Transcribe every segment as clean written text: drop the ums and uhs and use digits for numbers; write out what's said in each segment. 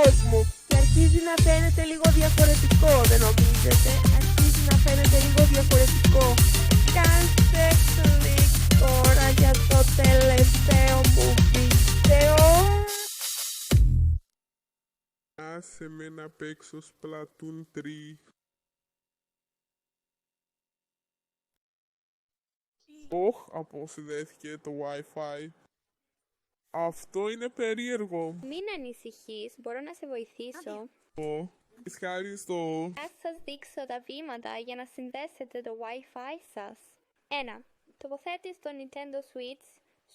κόσμο. Και αρχίζει να φαίνεται λίγο διαφορετικό, δεν νομίζετε? Αρχίζει να φαίνεται λίγο διαφορετικό. Κάντε κλικ τώρα για το τελευταίο μου βίντεο. Άσε με να παίξω Splatoon 3. Όχ, αποσυνδέθηκε το Wi-Fi. Αυτό είναι περίεργο. Μην ανησυχείς, μπορώ να σε βοηθήσω. Ευχαριστώ. Θα σας δείξω τα βήματα για να συνδέσετε το Wi-Fi σας. 1. Τοποθέτεις το Nintendo Switch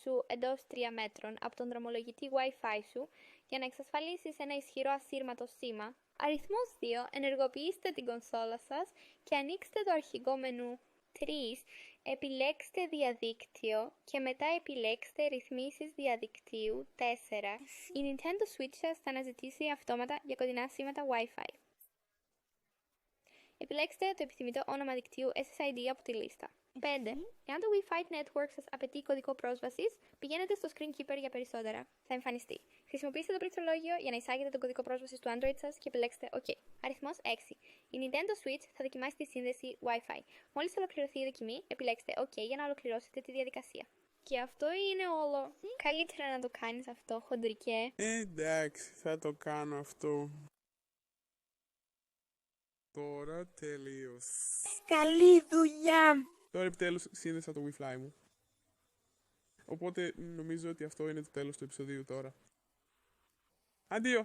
σου εντός 3 μέτρων από τον δρομολογητή Wi-Fi σου για να εξασφαλίσεις ένα ισχυρό ασύρματο σήμα. Αριθμός 2. Ενεργοποιήστε την κονσόλα σας και ανοίξτε το αρχικό μενού. 3. Επιλέξτε διαδίκτυο και μετά επιλέξτε ρυθμίσεις διαδικτύου. 4. Η Nintendo Switch σας θα αναζητήσει αυτόματα για κοντινά σήματα Wi-Fi. Επιλέξτε το επιθυμητό όνομα δικτύου SSID από τη λίστα. 5. Εάν το Wi-Fi network σας απαιτεί κωδικό πρόσβασης, πηγαίνετε στο Screen Keeper για περισσότερα. Θα εμφανιστεί. Χρησιμοποιήστε το πληκτρολόγιο για να εισάγετε τον κωδικό πρόσβασης του Android σας και επιλέξτε OK. Αριθμός 6. Η Nintendo Switch θα δοκιμάσει τη σύνδεση Wi-Fi. Μόλις ολοκληρωθεί η δοκιμή, επιλέξτε OK για να ολοκληρώσετε τη διαδικασία. Και αυτό είναι όλο. Καλύτερα να το κάνεις αυτό, χοντρικέ. Εντάξει, θα το κάνω αυτό. Τώρα τελείωσε. Καλή δουλειά! Τώρα επιτέλους σύνδεσα το Wi-Fi μου. Οπότε νομίζω ότι αυτό είναι το τέλος του επεισοδίου τώρα. Αντίο!